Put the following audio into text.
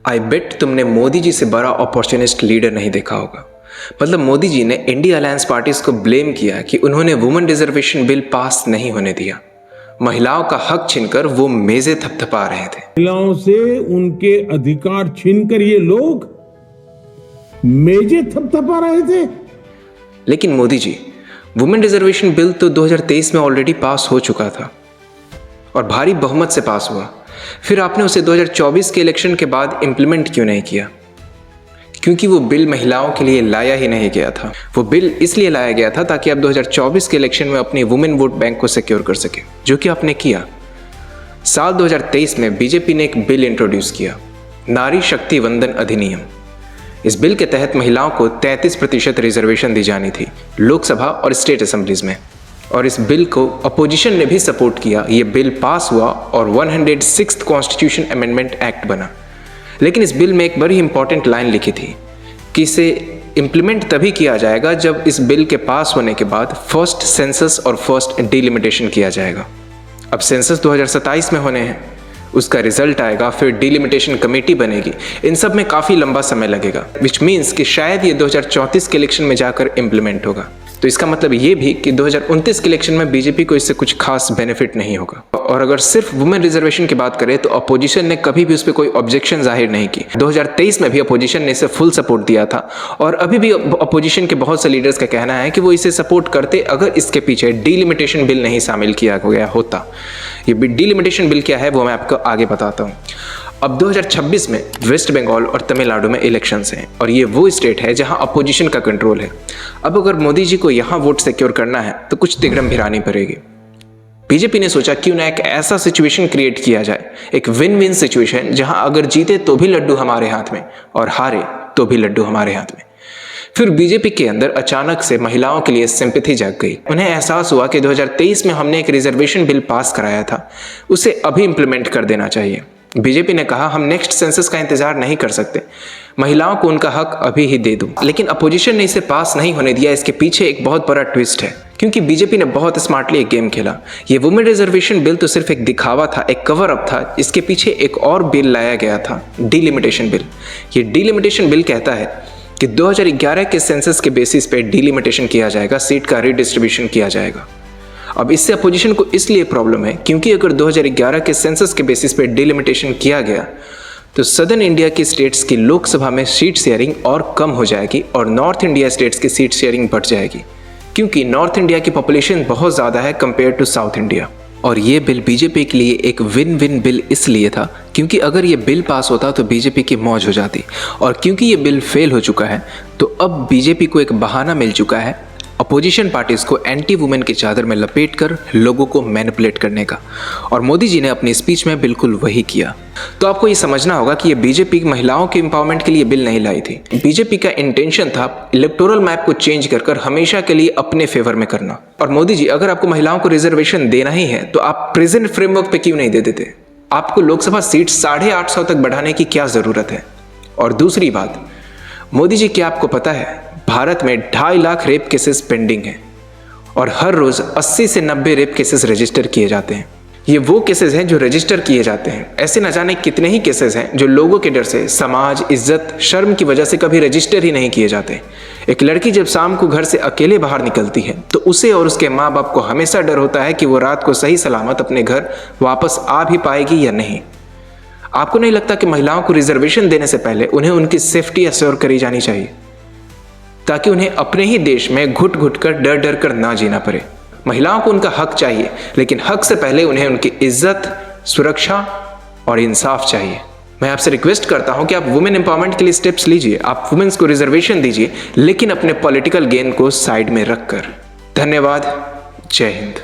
आई बेट तुमने मोदी जी से बड़ा अपॉर्चुनिस्ट लीडर नहीं देखा होगा। मतलब मोदी जी ने इंडिया अलायंस पार्टीज को ब्लेम किया कि उन्होंने वुमेन रिजर्वेशन बिल पास नहीं होने दिया। महिलाओं का हक छीनकर वो मेजे थपथपा रहे थे। महिलाओं से उनके अधिकार छीनकर ये लोग मेजे थपथपा रहे थे। लेकिन Modi ji, women reservation bill तो 2023 में ऑलरेडी पास हो चुका था और भारी बहुमत से पास हुआ। फिर आपने उसे 2024 के इलेक्शन के बाद इंप्लीमेंट क्यों नहीं किया? क्योंकि वो बिल महिलाओं के लिए लाया ही नहीं गया था। वो बिल इसलिए लाया गया था ताकि आप 2024 के इलेक्शन में अपनी वुमेन वोट बैंक को सिक्योर कर सके, जो कि आपने किया। साल 2023 में बीजेपी ने एक बिल इंट्रोड्यूस किया, नारी शक्ति वंदन अधिनियम। इस बिल के तहत महिलाओं को 33% रिजर्वेशन दी जानी थी लोकसभा और स्टेट असेंबलीज में, और इस बिल को अपोजिशन ने भी सपोर्ट किया। ये बिल पास हुआ और 106th कॉन्स्टिट्यूशन अमेंडमेंट एक्ट बना। लेकिन इस बिल में एक बड़ी इंपॉर्टेंट लाइन लिखी थी कि इसे इम्प्लीमेंट तभी किया जाएगा जब इस बिल के पास होने के बाद फर्स्ट सेंसस और फर्स्ट डिलिमिटेशन किया जाएगा। अब सेंसस 2027 में होने हैं, उसका रिजल्ट आएगा, फिर डिलिमिटेशन कमेटी बनेगी। इन सब में काफ़ी लंबा समय लगेगा, विच मीन्स कि शायद ये 2034 के इलेक्शन में जाकर इम्प्लीमेंट होगा। तो इसका मतलब ये भी कि 2029 के इलेक्शन में बीजेपी को इससे कुछ खास बेनिफिट नहीं होगा। और अगर सिर्फ वुमेन रिजर्वेशन की बात करें तो अपोजिशन ने कभी भी उस पर कोई ऑब्जेक्शन जाहिर नहीं की। 2023 में भी अपोजिशन ने इसे फुल सपोर्ट दिया था और अभी भी अपोजिशन के बहुत से लीडर्स का कहना है कि वो इसे सपोर्ट करते अगर इसके पीछे डिलिमिटेशन बिल नहीं शामिल किया गया होता। ये डिलिमिटेशन बिल क्या है वो मैं आपको आगे बताता हूँ। अब 2026 में वेस्ट बंगाल और तमिलनाडु में इलेक्शंस हैं और ये वो स्टेट है जहां अपोजिशन का कंट्रोल है। अब अगर मोदी जी को यहां वोट सिक्योर करना है तो कुछ तिगड़म भिरानी पड़ेगी। बीजेपी ने सोचा क्यों ना एक ऐसा सिचुएशन क्रिएट किया जाए, एक विन विन सिचुएशन, जहां अगर जीते तो भी लड्डू हमारे हाथ में और हारे तो भी लड्डू हमारे हाथ में। फिर बीजेपी के अंदर अचानक से महिलाओं के लिए सिंपैथी जाग गई। उन्हें एहसास हुआ कि 2023 में हमने एक रिजर्वेशन बिल पास कराया था, उसे अभी इंप्लीमेंट कर देना चाहिए। बीजेपी ने कहा हम नेक्स्ट सेंसस का इंतजार नहीं कर सकते, महिलाओं को उनका हक अभी ही दे दो। लेकिन अपोजिशन ने इसे पास नहीं होने दिया। इसके पीछे एक बहुत बड़ा ट्विस्ट है, क्योंकि बीजेपी ने बहुत स्मार्टली एक गेम खेला। ये वुमेन रिजर्वेशन बिल तो सिर्फ एक दिखावा था, एक कवर अप था। इसके पीछे एक और बिल लाया गया था, डिलिमिटेशन बिल। ये डिलिमिटेशन बिल कहता है कि 2011 के सेंसस के बेसिस पे डिलिमिटेशन किया जाएगा, सीट का रिडिस्ट्रीब्यूशन किया जाएगा। अब इससे अपोजिशन को इसलिए प्रॉब्लम है क्योंकि अगर 2011 के सेंसस के बेसिस पे डिलिमिटेशन किया गया तो सदर्न इंडिया की स्टेट्स की लोकसभा में सीट शेयरिंग और कम हो जाएगी और नॉर्थ इंडिया स्टेट्स की सीट शेयरिंग बढ़ जाएगी, क्योंकि नॉर्थ इंडिया की पॉपुलेशन बहुत ज़्यादा है कंपेयर टू साउथ इंडिया। और ये बिल बीजेपी के लिए एक विन विन बिल इसलिए था क्योंकि अगर ये बिल पास होता तो बीजेपी की मौज हो जाती, और क्योंकि ये बिल फेल हो चुका है तो अब बीजेपी को एक बहाना मिल चुका है अपोजिशन पार्टीज को एंटी वुमेन की चादर में लपेटकर लोगों को मैनिपुलेट करने का। और मोदी जी ने अपनी स्पीच में बिल्कुल वही किया। तो आपको ये समझना होगा कि ये बीजेपी महिलाओं के एम्पावरमेंट के लिए बिल नहीं लाई थी। बीजेपी का इंटेंशन था इलेक्टोरल मैप को चेंज कर हमेशा के लिए अपने फेवर में करना। और मोदी जी, अगर आपको महिलाओं को रिजर्वेशन देना ही है तो आप प्रेजेंट फ्रेमवर्क पे क्यों नहीं दे देते? आपको लोकसभा सीट 850 तक बढ़ाने की क्या जरूरत है? और दूसरी बात, मोदी जी, क्या आपको पता है भारत में 2.5 लाख रेप केसेस पेंडिंग हैं और हर रोज 80 से 90 रेप केसेस रजिस्टर किए जाते हैं। ये वो केसेस हैं जो रजिस्टर किए जाते हैं। ऐसे न जाने कितने ही केसेस हैं जो लोगों के डर से, समाज, इज्जत, शर्म की वजह से कभी रजिस्टर ही नहीं किए जाते। एक लड़की जब शाम को घर से अकेले बाहर निकलती है तो उसे और उसके माँ बाप को हमेशा डर होता है कि वो रात को सही सलामत अपने घर वापस आ भी पाएगी या नहीं। आपको नहीं लगता कि महिलाओं को रिजर्वेशन देने से पहले उन्हें उनकी सेफ्टी अश्योर करी जानी चाहिए, ताकि उन्हें अपने ही देश में घुट घुट कर डर डर कर ना जीना पड़े? महिलाओं को उनका हक चाहिए, लेकिन हक से पहले उन्हें उनकी इज्जत, सुरक्षा और इंसाफ चाहिए। मैं आपसे रिक्वेस्ट करता हूं कि आप वुमेन एम्पावरमेंट के लिए स्टेप्स लीजिए, आप वुमेन्स को रिजर्वेशन दीजिए, लेकिन अपने पॉलिटिकल गेन को साइड में रखकर। धन्यवाद। जय हिंद।